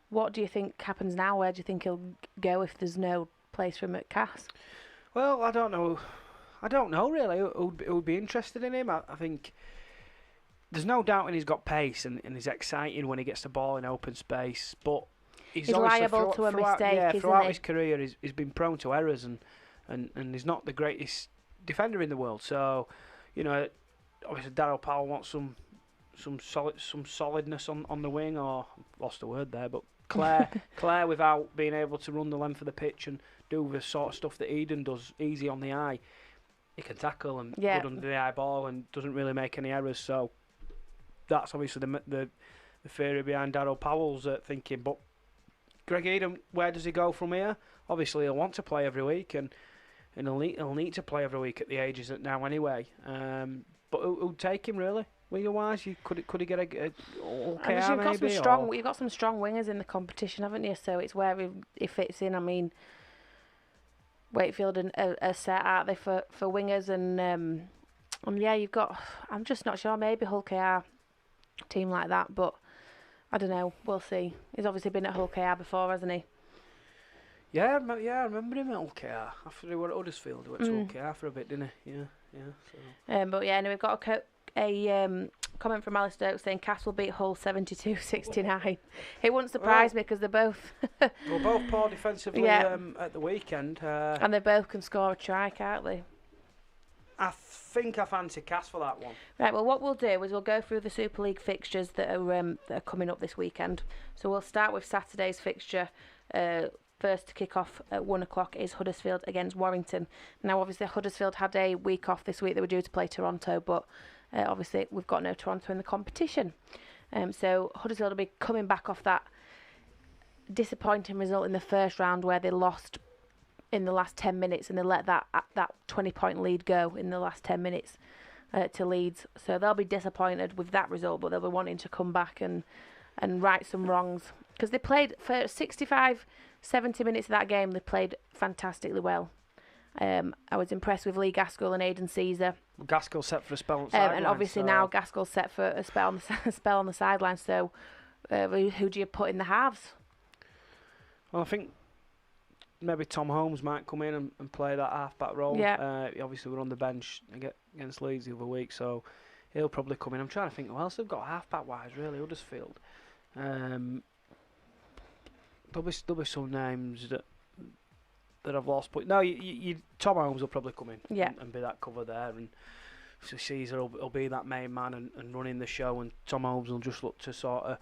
What do you think happens now? Where do you think he'll go if there's no place for him at Cass? Well, I don't know really who would be interested in him. I think there's no doubt he's got pace and he's exciting when he gets the ball in open space, but he's liable to a mistake, isn't throughout he? his career he's been prone to errors and he's not the greatest defender in the world. So obviously Daryl Powell wants some solidness on the wing, or lost the word there, but Clare without being able to run the length of the pitch and do the sort of stuff that Eden does easy on the eye. He can tackle and good under the eye ball and doesn't really make any errors. So that's obviously the theory behind Daryl Powell's thinking. But Greg Eden, where does he go from here? Obviously he'll want to play every week and he'll need to play every week at the age he's at now anyway. But who'd take him really? Winger-wise, could he get a okay You've got some strong wingers in the competition, haven't you? So it's where he fits in. I mean, Wakefield are set, aren't they, for wingers, and yeah, you've got. I'm just not sure. Maybe Hull KR team like that, but I don't know. We'll see. He's obviously been at Hull KR before, hasn't he? Yeah, I remember him at Hull KR. After he were at Huddersfield, he went to Hull KR for a bit, didn't he? Yeah. So. But yeah, we've got a comment from Alistair Oakes saying Cass will beat Hull 72-69. It wouldn't surprise me because they're both well, both poor defensively at the weekend. And they both can score a try, can't they? I think I fancy Cass for that one. Right, well, what we'll do is we'll go through the Super League fixtures that are coming up this weekend. So we'll start with Saturday's fixture. First to kick off at 1 o'clock is Huddersfield against Warrington. Now, obviously, Huddersfield had a week off this week. They were due to play Toronto, but obviously we've got no Toronto in the competition. So Huddersfield will be coming back off that disappointing result in the first round where they lost in the last 10 minutes and they let that 20-point lead go in the last 10 minutes to Leeds. So they'll be disappointed with that result, but they'll be wanting to come back and right some wrongs. Because they played for 65-70 minutes of that game, they played fantastically well. I was impressed with Lee Gaskell and Aidan Caesar. Gaskell set for a spell on the sideline. And obviously now Gaskell's set for a spell on the sideline. So who do you put in the halves? Well, I think maybe Tom Holmes might come in and play that half-back role. He obviously were on the bench against Leeds the other week, so he'll probably come in. I'm trying to think who else they've got half-back-wise, really, Huddersfield. There'll be some names that I've lost, but no, Tom Holmes will probably come in and be that cover there, and so Caesar will be that main man and running the show, and Tom Holmes will just look to sort of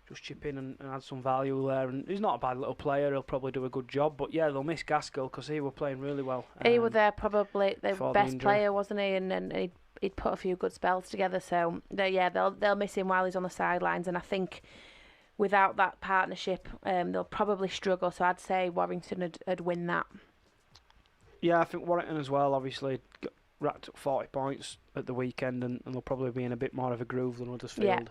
just chip in and add some value there. And he's not a bad little player; he'll probably do a good job. But yeah, they'll miss Gaskell because he were playing really well. He was there probably the best player, wasn't he? And he'd put a few good spells together. So they'll miss him while he's on the sidelines. And I think without that partnership, they'll probably struggle. So I'd say Warrington would win that. Yeah, I think Warrington as well. Obviously, racked up 40 points at the weekend, and they'll probably be in a bit more of a groove than Huddersfield. Yeah.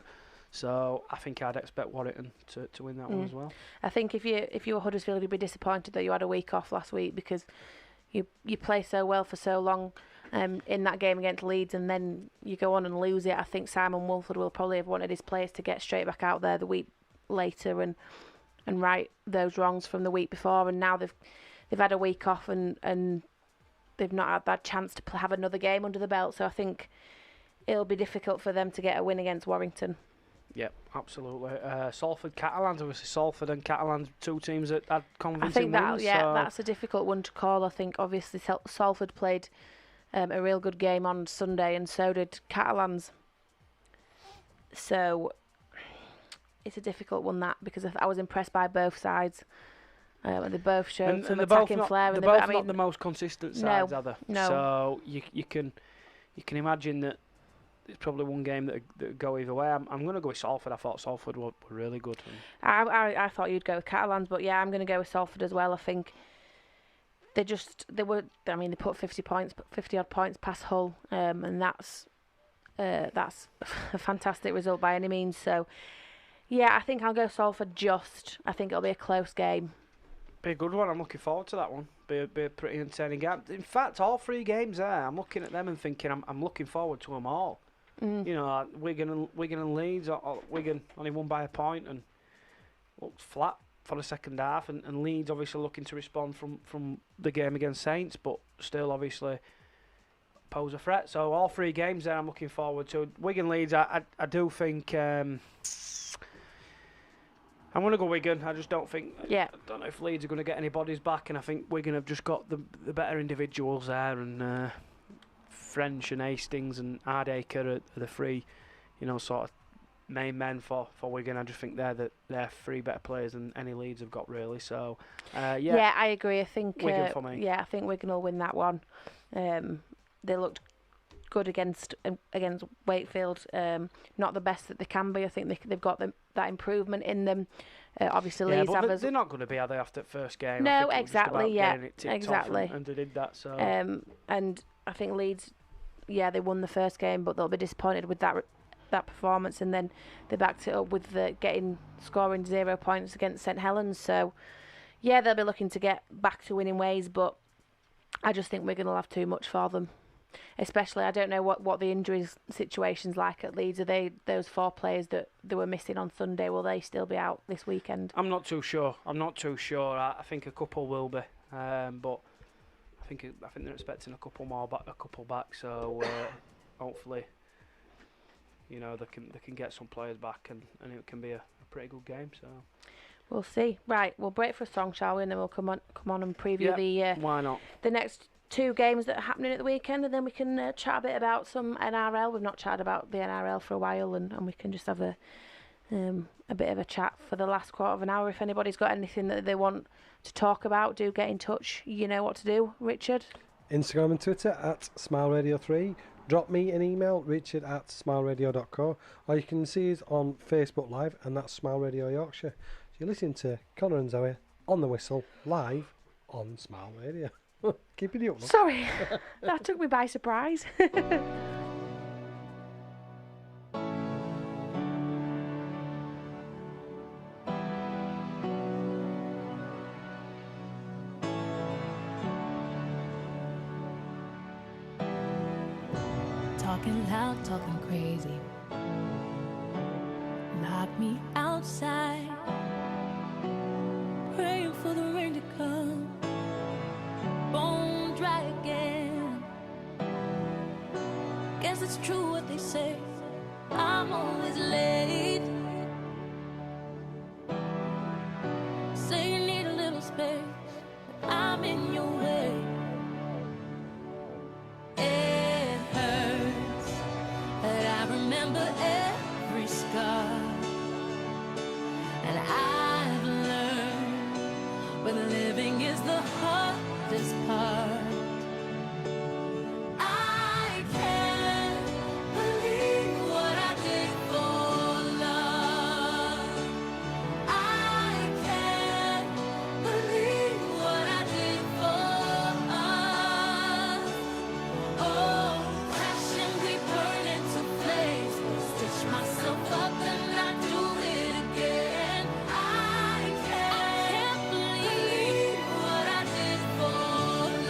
So I think I'd expect Warrington to win that one as well. I think if you were Huddersfield, you'd be disappointed that you had a week off last week because you play so well for so long in that game against Leeds, and then you go on and lose it. I think Simon Wolford will probably have wanted his players to get straight back out there the week later and right those wrongs from the week before, and now they've had a week off and they've not had that chance to have another game under the belt. So I think it'll be difficult for them to get a win against Warrington. Yep, absolutely. Salford Catalans, obviously Salford and Catalans, two teams that had convincing I think wins. So that's a difficult one to call. I think obviously Salford played a real good game on Sunday, and so did Catalans. So it's a difficult one, that, because I was impressed by both sides. They both showed some attacking flair. They're both not the most consistent sides, are they? No. So you can imagine that it's probably one game that would go either way. I'm going to go with Salford. I thought Salford were really good. I thought you'd go with Catalans, but yeah, I'm going to go with Salford as well. I think they put 50 odd points past Hull, and that's a fantastic result by any means. So yeah, I think I'll go Salford. I think it'll be a close game. Be a good one. I'm looking forward to that one. Be a pretty entertaining game. In fact, all three games there, I'm looking at them and thinking I'm looking forward to them all. You know, Wigan and Leeds. Wigan only won by a point and looked flat for the second half, and Leeds obviously looking to respond from the game against Saints, but still obviously pose a threat. So all three games there, I'm looking forward to. Wigan Leeds, I do think. I'm going to go Wigan. I just don't think. Yeah. I don't know if Leeds are going to get any bodies back, and I think Wigan have just got the better individuals there, and French and Hastings and Hardacre are the three, sort of main men for Wigan. I just think they're three better players than any Leeds have got, really. So, yeah, I agree. I think Wigan for me. Yeah, I think Wigan will win that one. They looked good against Wakefield. Not the best that they can be. I think they've got that improvement in them. Obviously, Leeds but have they're not going to be, are they, after the first game? No, I think exactly. Yeah, exactly. And they did that. So. And I think Leeds, they won the first game, but they'll be disappointed with that performance, and then they backed it up with scoring 0 points against St Helens. So, yeah, they'll be looking to get back to winning ways, but I just think Wigan will have too much for them. Especially, I don't know what the injuries situation's like at Leeds. Are they those 4 players that they were missing on Sunday? Will they still be out this weekend? I'm not too sure. I think a couple will be, but I think they're expecting a couple back. So hopefully, they can get some players back, and it can be a pretty good game. So we'll see. Right, we'll break for a song, shall we? And then we'll come on and preview why not? The next 2 games that are happening at the weekend, and then we can chat a bit about some NRL. We've not chatted about the NRL for a while, and we can just have a bit of a chat for the last quarter of an hour. If anybody's got anything that they want to talk about, do get in touch. You know what to do, Richard. Instagram and Twitter at SmileRadio3. Drop me an email, richard@smileradio.co, or you can see us on Facebook Live, and that's Smile Radio Yorkshire. So you're listening to Connor and Zoe on the whistle live on Smile Radio. Keeping you up. Sorry, that took me by surprise. Talking loud, talking crazy. Lock me outside, praying for the rain to come. Bone dry again. Guess it's true what they say, I'm always late. Say you need a little space, but I'm in your way. It hurts, but I remember every scar. And I've learned when living is the hardest part. I can't believe what I did for love. I can't believe what I did for us. Oh, crashing, we burn into flames. Stitch myself up and I do it again. I can't believe what I did for love.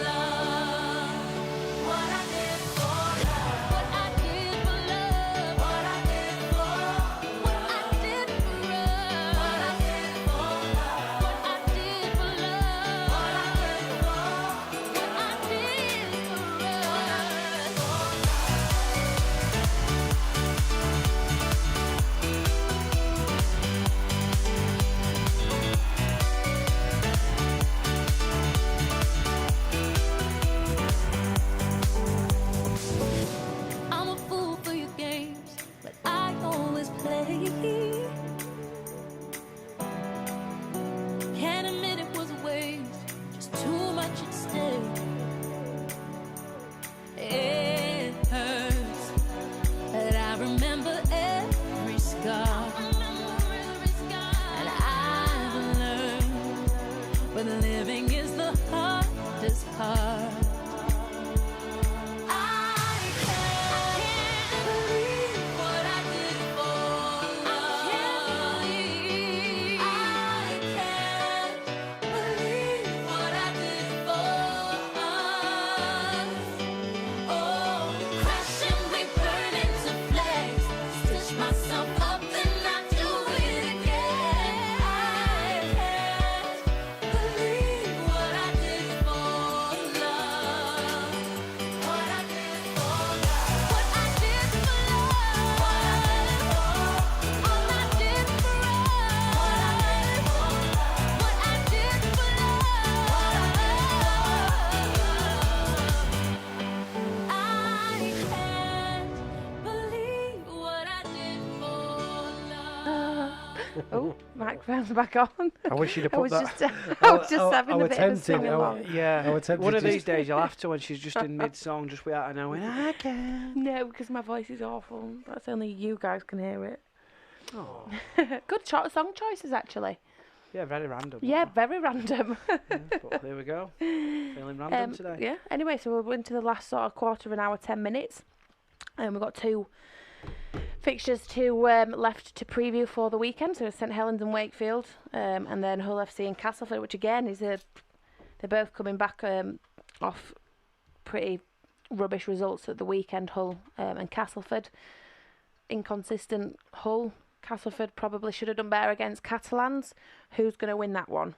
Oh, microphone's back on. I wish you'd have I put was that. just, I was just having I a was bit of a tempted, sing along. Yeah, I would tempted one of just- these days you'll have to when she's just in mid-song, just without her knowing. I can. No, because my voice is awful. That's only you guys can hear it. Oh, Good song choices, actually. yeah, very random. Yeah, very random. Yeah, but there we go. Feeling random today. Yeah. Anyway, so we're into the last sort of quarter of an hour, 10 minutes, and we've got 2 fixtures left to preview for the weekend. So St Helens and Wakefield, and then Hull FC and Castleford, which again is they're both coming back off pretty rubbish results at the weekend. Hull and Castleford, inconsistent Hull. Castleford probably should have done better against Catalans. Who's going to win that one?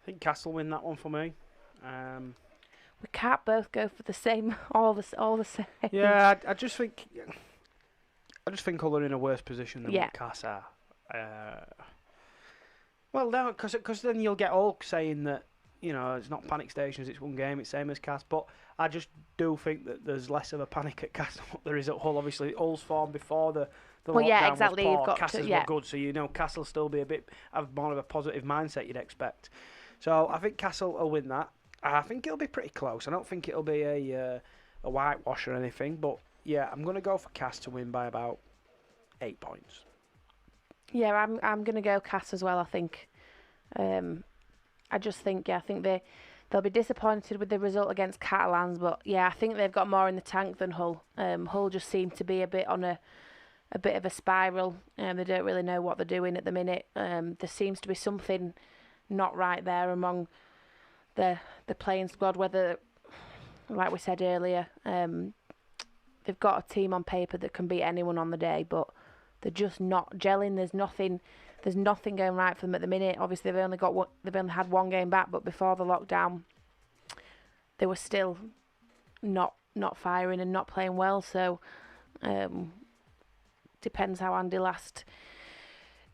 I think Castle win that one for me. We can't both go for the same, all the same. Yeah, I just think Hull are in a worse position than Yeah. what Cass are. Well, no, because then you'll get all saying that, you know, it's not panic stations, it's one game, it's same as Cass. But I just do think that there's less of a panic at Cass than what there is at Hull. Obviously, Hull's form before the Well, yeah, lockdown exactly, was you've poor. got to- Cass's yeah. were good, so you know Cass will still be have more of a positive mindset you'd expect. So I think Castle will win that. I think it'll be pretty close. I don't think it'll be a whitewash or anything, but yeah, I'm going to go for Cass to win by about 8 points. Yeah, I'm going to go Cass as well, I think. I just think, I think they'll be disappointed with the result against Catalans, but yeah, I think they've got more in the tank than Hull. Hull just seem to be a bit on a bit of a spiral. They don't really know what they're doing at the minute. There seems to be something not right there among the playing squad, whether, like we said earlier, they've got a team on paper that can beat anyone on the day, but they're just not gelling. There's nothing going right for them at the minute. Obviously, they've only had 1 game back, but before the lockdown, they were still not firing and not playing well. So, depends how Andy Last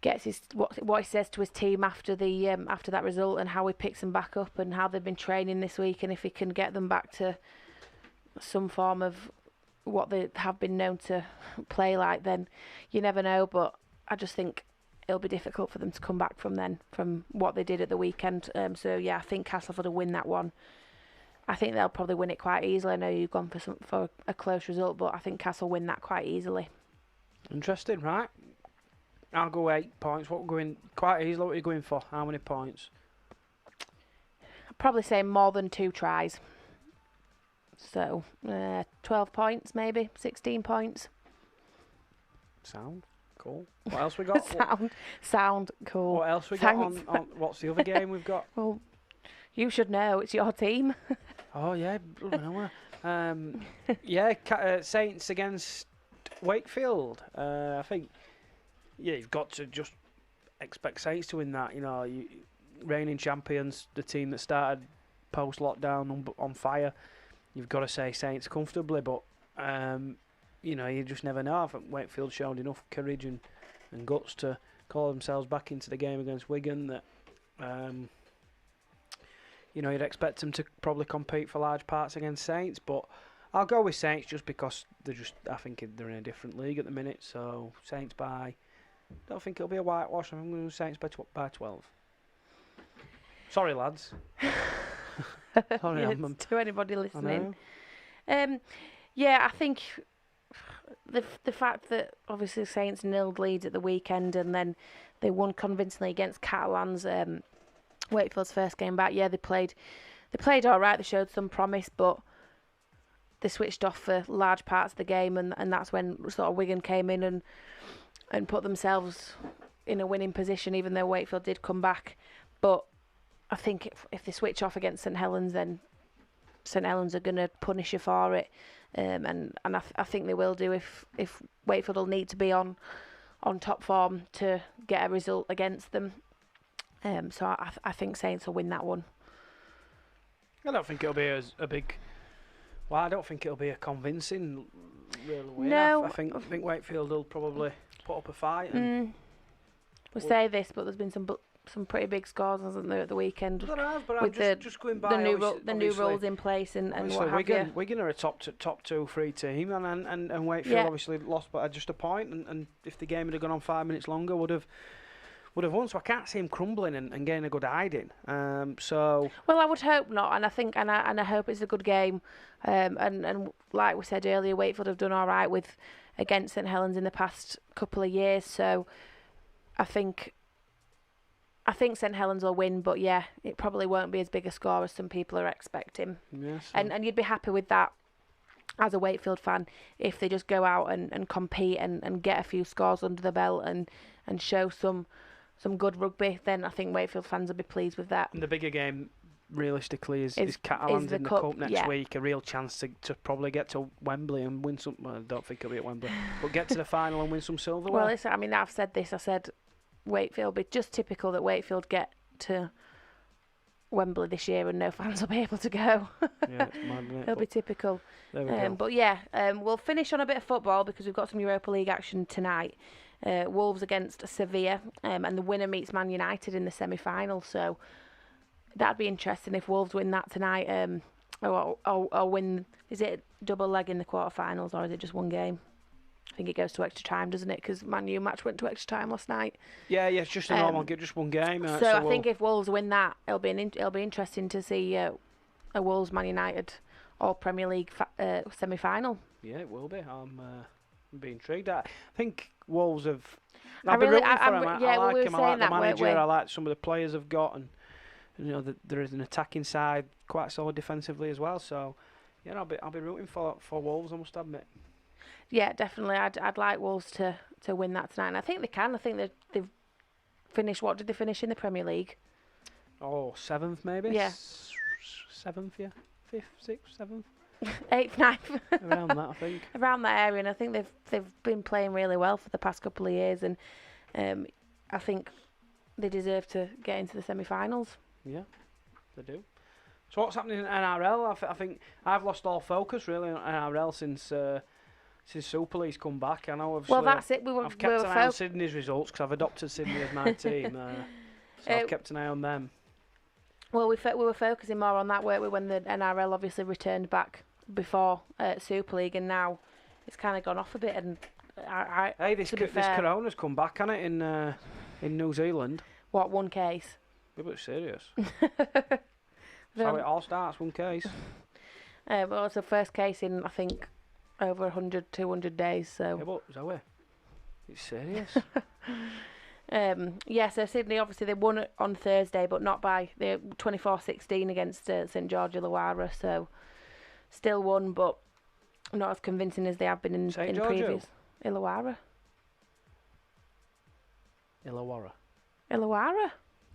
gets what he says to his team after that result, and how he picks them back up, and how they've been training this week, and if he can get them back to some form of what they have been known to play like, then you never know. But I just think it'll be difficult for them to come back from what they did at the weekend. So yeah, I think Castleford will win that one. I think they'll probably win it quite easily. I know you've gone for a close result, but I think Castle win that quite easily. Interesting, right? I'll go 8 points. What we're going quite easily. What are you going for? How many points? I'd probably say more than 2 tries. So 12 points, maybe 16 points. Sound cool. What else we got? sound cool. What else we got Thanks. on? What's the other game we've got? Well, you should know. It's your team. Oh yeah, bloody hell. Yeah, Saints against Wakefield. I think you've got to just expect Saints to win that. You know, reigning champions, the team that started post lockdown on fire. You've got to say Saints comfortably, but you know, you just never know. I think Wakefield showed enough courage and guts to call themselves back into the game against Wigan that you know, you'd expect them to probably compete for large parts against Saints, but I'll go with Saints just because I think they're in a different league at the minute. So Saints by, don't think it'll be a whitewash. I'm going to Saints by 12. Sorry, lads. Sorry, Yeah, I'm to anybody listening. know. Yeah, I think the fact that obviously Saints nilled Leeds at the weekend and then they won convincingly against Catalans, Wakefield's first game back. Yeah, they played all right. They showed some promise, but they switched off for large parts of the game, and that's when sort of Wigan came in and put themselves in a winning position, even though Wakefield did come back. But I think if they switch off against St Helens, then St Helens are going to punish you for it, and I think they will do if Wakefield will need to be on top form to get a result against them. So I think Saints will win that one. I don't think it'll be a big. Well, I don't think it'll be a convincing real win. No. I think Wakefield will probably put up a fight. And We say this, but there's been some some pretty big scores, hasn't there, at the weekend? There has, but I'm with just going by the new obviously- rules in place and what have Wigan, you. Wigan are a top 2-3 team, and Wakefield Yeah. obviously lost by just a point, and if the game had gone on 5 minutes longer, would have won. So I can't see him crumbling and getting a good hiding. So Well, I would hope not, and I think and I hope it's a good game. And like we said earlier, Wakefield have done all right with against St Helens in the past couple of years. So I think St Helens will win, but yeah, it probably won't be as big a score as some people are expecting. yes, And you'd be happy with that as a Wakefield fan if they just go out and compete and get a few scores under the belt and show some good rugby. Then I think Wakefield fans will be pleased with that. and the bigger game realistically is Is Catalans the in the cup, cup next yeah. week. A real chance to probably get to Wembley and win some. Well, I don't think it'll be at Wembley, but get to the final and win some silverware. Well, listen, I mean, I've said this. I said Wakefield, but just typical that Wakefield get to Wembley this year and no fans will be able to go. yeah, it's mad, isn't it? It'll be But typical. there we go. But yeah, we'll finish on a bit of football because we've got some Europa League action tonight. Wolves against Sevilla, and the winner meets Man United in the semi-final. So that'd be interesting if Wolves win that tonight. Or win. Is it a double leg in the quarterfinals or is it just one game? I think it goes to extra time, doesn't it? Because Man U match went to extra time last night. Yeah, it's just a normal, just one game. So I think if Wolves win that, it'll be interesting to see a Wolves Man United or Premier League semi-final. Yeah, it will be. I'm be intrigued. I think Wolves have. I I've been really- rooting for I'm- him. yeah, I well, like we were him. I saying like the that, weren't manager. we? I like some of the players have got, and there is an attacking side, quite solid defensively as well. So, yeah, I'll be rooting for Wolves. I must admit. Yeah, definitely. I'd like Wolves to win that tonight, and I think they can. I think they've finished. What did they finish in the Premier League? Oh, 7th maybe. Yeah. 7th, yeah. 5th, 6th, 7th. 8th, 9th. Around that, I think. Around that area, and I think they've been playing really well for the past couple of years, and I think they deserve to get into the semi-finals. Yeah, they do. So what's happening in NRL? I think I've lost all focus really on NRL since Super League's come back. I know obviously. Well, that's it. I've kept an eye on Sydney's results because I've adopted Sydney as my team. So I've kept an eye on them. Well, we were focusing more on that, weren't we, when the NRL obviously returned back before Super League, and now it's kind of gone off a bit. And Hey, this to be this fair, corona's come back, hasn't it, in New Zealand? what, one case? Yeah, but it's serious. That's how it all starts, one case. Well, it's the first case in, I think, over 100, 200 days. So Yeah, but Zoe, it's serious. yeah, so Sydney, obviously, they won it on Thursday, but not by the 24-16 against St George Illawarra. So still won, but not as convincing as they have been in St. in George who? previous. Illawarra. Illawarra. Illawarra?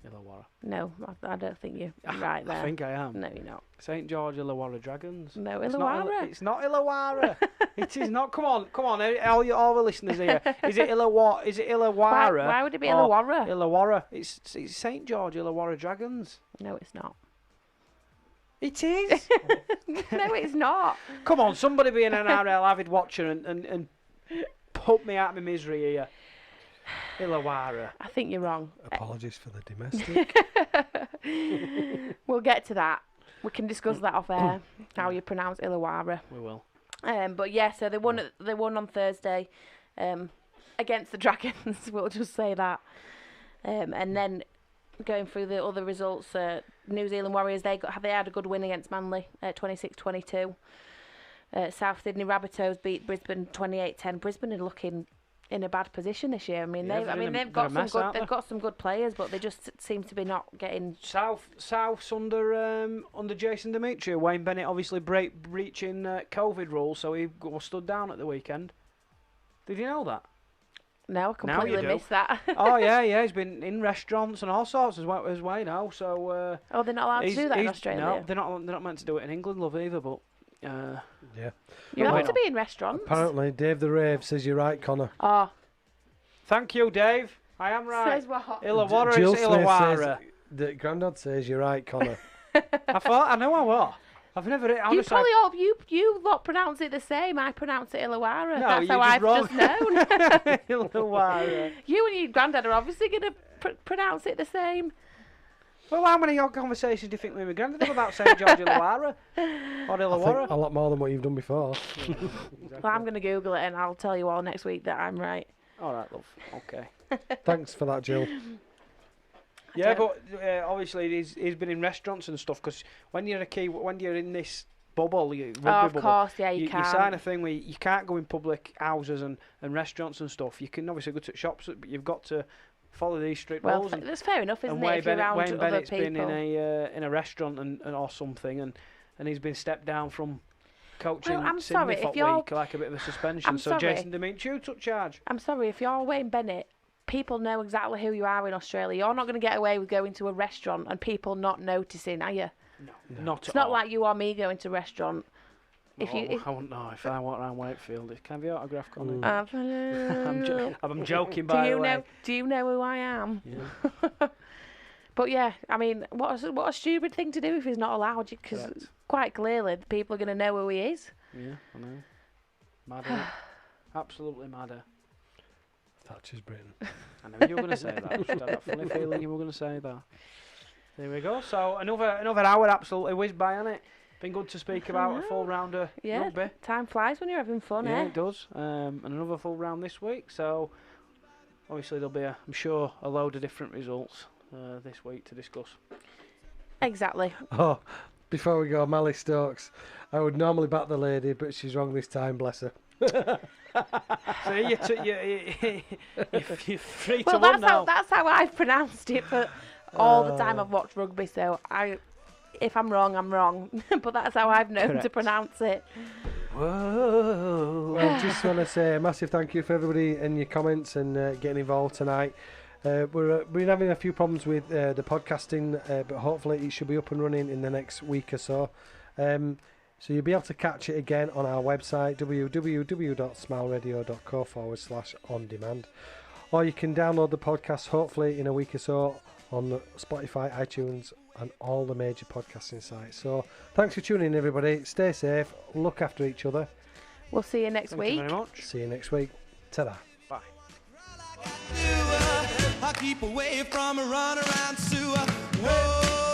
Illawarra. No, I don't think you're right there. I think I am. No, you're not. St George Illawarra Dragons. No, It's not Illawarra. It's not Illawarra. It is not. Come on, all the listeners here. Is it Illawarra? Is it Illawarra? Why would it be or Illawarra? Illawarra. It's St George Illawarra Dragons. No, it's not. It is. No, it's not. Come on, somebody be an NRL avid watcher and put me out of my misery here. Illawarra. I think you're wrong. Apologies for the domestic. We'll get to that. We can discuss that off air, how you pronounce Illawarra. We will. But yeah, so they won on Thursday against the Dragons. We'll just say that. And then going through the other results, New Zealand Warriors they had a good win against Manly at 26-22. South Sydney Rabbitohs beat Brisbane 28-10. Brisbane are looking in a bad position this year. I mean, Yeah, they've they're a got mess, aren't they've they? got some good players, but they just seem to be not getting. South's under Jason Demetri. Wayne Bennett obviously breaching COVID rules, so he was stood down at the weekend. Did you know that? No, I Now you completely do. missed that. Oh yeah, he's been in restaurants and all sorts as well now. So Oh, they're not allowed to do that in Australia. No, they're not meant to do it in England, love, either. But Yeah. You're Why allowed to not? be in restaurants. Apparently, Dave the Rave says you're right, Connor. Oh, thank you, Dave. I am right. says what? Illawarra is Jill Smith Illawarra. says that Grandad says you're right, Connor. I know I was. I've never. You Honestly, probably all you lot pronounce it the same. I pronounce it Illawarra. No, That's you're how just I've wrong. just known. Illawarra. You and your granddad are obviously going to pronounce it the same. Well, how many odd conversations do you think we were going to have about St George Illawarra or I think Illawarra? a lot more than what you've done before. Well, I'm going to Google it and I'll tell you all next week that I'm right. All right, love. Okay. Thanks for that, Jill. Yeah, but obviously he's been in restaurants and stuff. Because when you're when you're in this bubble, rugby Of bubble, course, yeah, you you sign a can't. thing where you can't go in public houses and restaurants and stuff. You can obviously go to shops, but you've got to follow these strict Well, rules. that's fair enough, isn't And it? Wayne If you're around Wayne other Bennett's people. been in a restaurant and or something, and he's been stepped down from coaching Well, I'm Sydney sorry, for if you're- week, like a bit of a suspension. I'm So sorry. Jason Demetriou took charge. I'm sorry, if you're Wayne Bennett, people know exactly who you are in Australia. You're not going to get away with going to a restaurant and people not noticing, are you? No, not It's at not all. like you or me going to a restaurant. If you, I wouldn't know if I went around Wakefield. Can I have your autograph, Connie? I'm I'm joking, by the way. Do you know who I am? Yeah. But yeah, I mean, what a stupid thing to do if he's not allowed. Because Correct. quite clearly, the people are going to know who he is. Yeah, I know. Mad, innit? Absolutely mad. Thatcher's Britain. I knew you were going to say that. I just had that funny feeling you were going to say that. There we go. So another hour absolutely whizzed by, hasn't it? Been good to speak about a full round of Yeah, rugby. time flies when you're having fun, Yeah, eh? it does. And another full round this week. So obviously there'll be, I'm sure, a load of different results this week to discuss. Exactly. Oh, before we go, Mally Stokes. I would normally back the lady, but she's wrong this time, bless her. So you're 3 to Well, 1 now. that's how I've pronounced it for all the time I've watched rugby. So if I'm wrong, I'm wrong. But that's how I've known to Correct. pronounce it. Whoa. Well, just want to say a massive thank you for everybody and your comments and getting involved tonight. We've been having a few problems with the podcasting, but hopefully it should be up and running in the next week or so. So you'll be able to catch it again on our website, www.smileradio.co/on-demand. Or you can download the podcast hopefully in a week or so on Spotify, iTunes and all the major podcasting sites. So thanks for tuning in, everybody. Stay safe, look after each other. We'll see you next Thank week. you very much. See you next week. Ta-da. Bye. I keep away from a runaround sewer. Whoa.